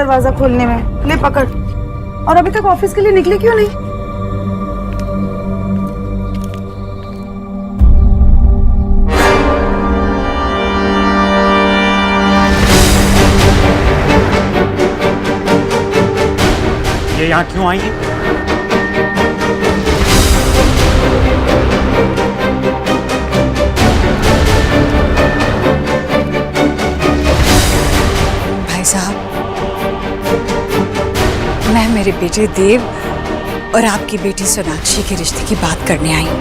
दरवाजा खोलने में। ले पकड़। और अभी तक ऑफिस के लिए निकली क्यों नहीं? ये यहाँ क्यों आई है? भाई साहब, मैं मेरे बेटे देव और आपकी बेटी सोनाक्षी के रिश्ते की बात करने आई हूँ।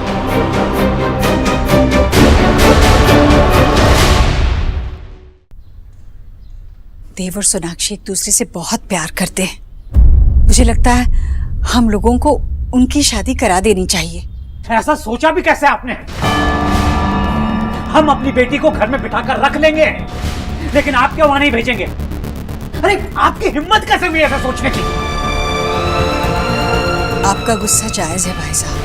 देव और सोनाक्षी एक दूसरे से बहुत प्यार करते हैं। मुझे लगता है हम लोगों को उनकी शादी करा देनी चाहिए। ऐसा सोचा भी कैसे आपने? हम अपनी बेटी को घर में बिठाकर रख लेंगे, लेकिन आप क्यों वहां नहीं भेजेंगे? अरे आपकी हिम्मत कैसे हुई ऐसा सोचने की? आपका गुस्सा जायज है भाई साहब।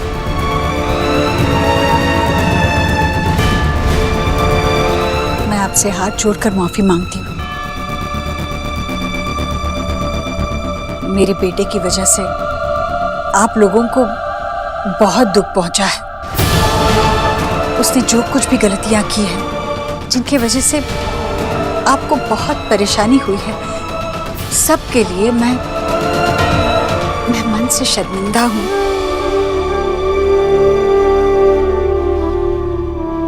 मैं आपसे हाथ जोड़कर माफी मांगती हूँ। मेरे बेटे की वजह से आप लोगों को बहुत दुख पहुंचा है। उसने जो कुछ भी गलतियां की हैं, जिनकी वजह से आपको बहुत परेशानी हुई है, सबके लिए मैं मन से शर्मिंदा हूं।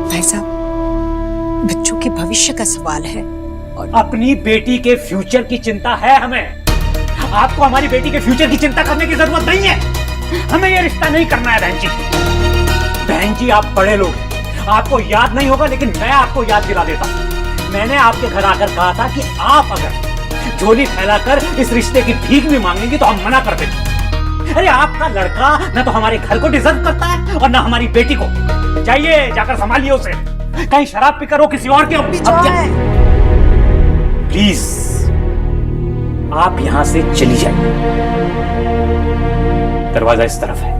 भाई साहब, बच्चों के भविष्य का सवाल है और अपनी बेटी के फ्यूचर की चिंता है हमें। आपको हमारी बेटी के फ्यूचर की चिंता करने की जरूरत नहीं है। हमें ये रिश्ता नहीं करना है बहन जी। बहन जी, आप बड़े लोग, आपको याद नहीं होगा, लेकिन मैं आपको याद दिला देता हूं। मैंने आपके घर आकर कहा था कि आप अगर झोली फैलाकर इस रिश्ते की भीख भी मांगेंगी तो हम मना कर देंगे। अरे आपका लड़का न तो हमारे घर को डिजर्व करता है और न हमारी बेटी को। जाइए, जाकर संभालिए उसे। कहीं शराब पीकर वो किसी और के प्लीज आप यहां से चली जाइए। दरवाजा इस तरफ है।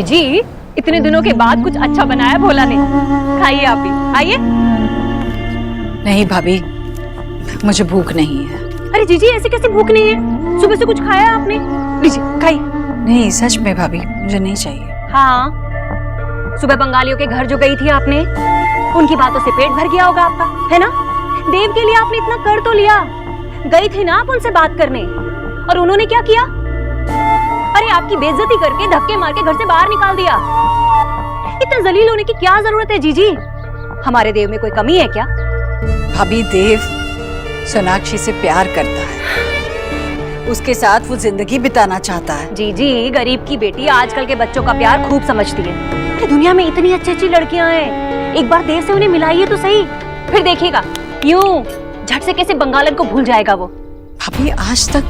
जी, इतने दिनों के बाद कुछ अच्छा बनाया भोला ने। खाइए आप भी, आइए। नहीं भाभी, मुझे भूख नहीं है। अरे जीजी, ऐसे कैसे भूख नहीं है? सुबह से कुछ खाया आपने? लीजिए खाइए। नहीं सच में भाभी, मुझे नहीं चाहिए। हाँ, सुबह बंगालियों के घर जो गई थी आपने, उनकी बातों से पेट भर गया होगा आपका, है ना? देव के लिए आपने इतना कर तो लिया। गई थी ना आप उनसे बात करने, और उन्होंने क्या किया? अरे आपकी बेइज्जती करके धक्के मार के घर से बाहर निकाल दिया। इतना जलील होने की क्या जरूरत है जीजी? हमारे देव में कोई कमी है क्या? भाभी, देव सोनाक्षी से प्यार करता है। उसके साथ वो जिंदगी बिताना चाहता है। जीजी, गरीब की बेटी आजकल के बच्चों का प्यार खूब समझती है। अरे दुनिया में इतनी अच्छी अच्छी लड़कियां हैं, एक बार देव से उन्हें मिलाइए तो सही, फिर देखिएगा यूं झट से कैसे बंगालन को भूल जाएगा वो। भाभी, आज तक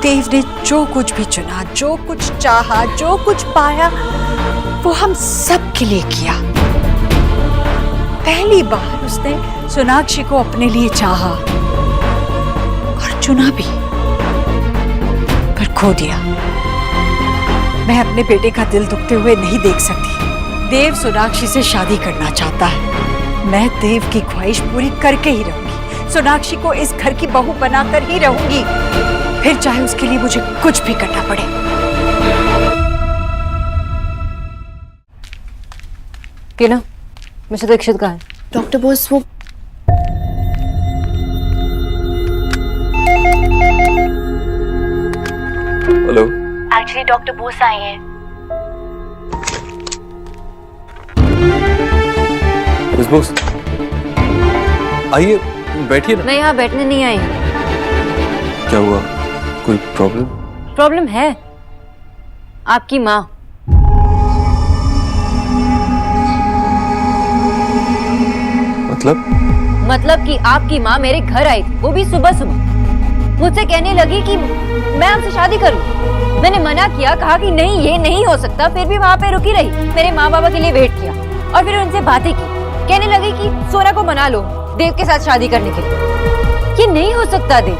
देव ने जो कुछ भी चुना, जो कुछ चाहा, जो कुछ पाया, वो हम सब के लिए किया। पहली बार उसने सोनाक्षी को अपने लिए चाहा और चुना भी, पर खो दिया। मैं अपने बेटे का दिल दुखते हुए नहीं देख सकती। देव सोनाक्षी से शादी करना चाहता है। मैं देव की ख्वाहिश पूरी करके ही रहूंगी। सोनाक्षी को इस घर की बहू बनाकर ही रहूंगी, फिर चाहे उसके लिए मुझे कुछ भी करना पड़े। टीना, मिस्टर दीक्षित कहाँ है? डॉक्टर बोस, वो हेलो, एक्चुअली डॉक्टर बोस आए हैं। मिस बोस, आइए बैठिए ना। मैं यहाँ बैठने नहीं आई। क्या हुआ, कोई प्रॉब्लम? प्रॉब्लम है, आपकी माँ। मतलब कि आपकी माँ मेरे घर आई थी, वो भी सुबह सुबह। मुझसे कहने लगी कि मैं आपसे शादी करूं। मैंने मना किया, कहा कि नहीं ये नहीं हो सकता, फिर भी वहाँ पे रुकी रही। मेरे माँ बाबा के लिए वेट किया और फिर उनसे बातें की। कहने लगी कि सोना को मना लो देव के साथ शादी करने के लिए। ये नहीं हो सकता देव,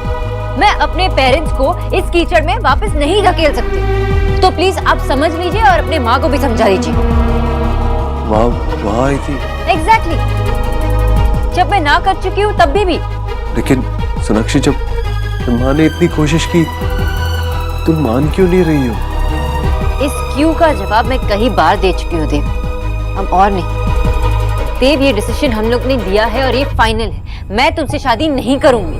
मैं अपने पेरेंट्स को इस कीचड़ में वापस नहीं धकेल सकती। तो प्लीज आप समझ लीजिए और अपने माँ को भी समझा दीजिए। वहाँ आई थी? एग्जैक्टली। जब मैं ना कर चुकी हूँ तब भी। लेकिन सोनाक्षी, जब माँ ने इतनी कोशिश की, तुम मान क्यों नहीं रही हो? इस क्यों का जवाब मैं कई बार दे चुकी हूँ देव, हम और नहीं। देव, ये डिसीजन हम लोग ने लिया है और ये फाइनल है। मैं तुमसे शादी नहीं करूंगी।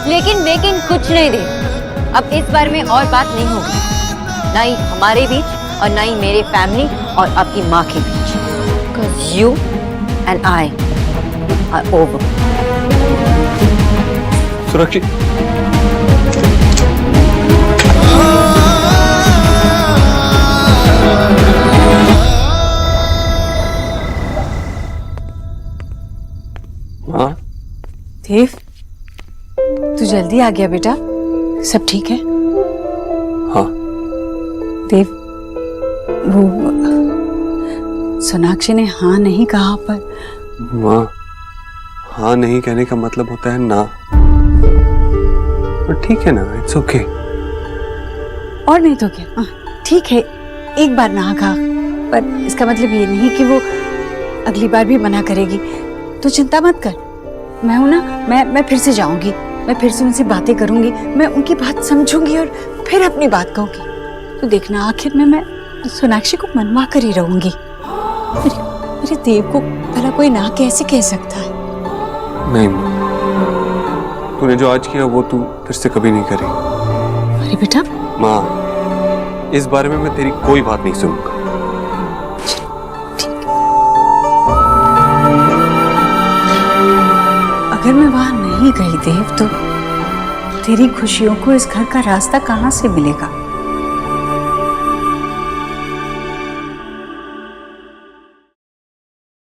लेकिन कुछ नहीं देव, अब इस बारे में और बात नहीं होगी, ना ही हमारे बीच और ना ही मेरे फैमिली और आपकी माँ के बीच। Because you and I are over. Sonakshi, हाँ? देव, तू जल्दी आ गया बेटा, सब ठीक है? हाँ। देव, वो सोनाक्षी ने हाँ नहीं कहा, पर माँ, हाँ नहीं कहने का मतलब होता है ना। पर ठीक है ना, इट्स ओके। और नहीं तो क्या, ठीक है, एक बार ना कहा, पर इसका मतलब ये नहीं कि वो अगली बार भी मना करेगी। तो चिंता मत कर, मैं हूं ना, मैं फिर से जाऊंगी, मैं फिर से उनसे बातें करूंगी, मैं उनकी बात समझूंगी और फिर अपनी बात कहूंगी। तो देखना, आखिर में मैं सोनाक्षी को मनवा कर ही रहूंगी। मेरे देव को भला कोई ना कैसे कह सकता है? नहीं, तूने जो आज किया वो तू फिर से कभी नहीं करी। अरे बेटा, माँ, इस बारे में मैं तेरी कोई बात नहीं सुनूंगा। अगर मैं वहां नहीं गई देव, तो तेरी खुशियों को इस घर का रास्ता कहाँ से मिलेगा?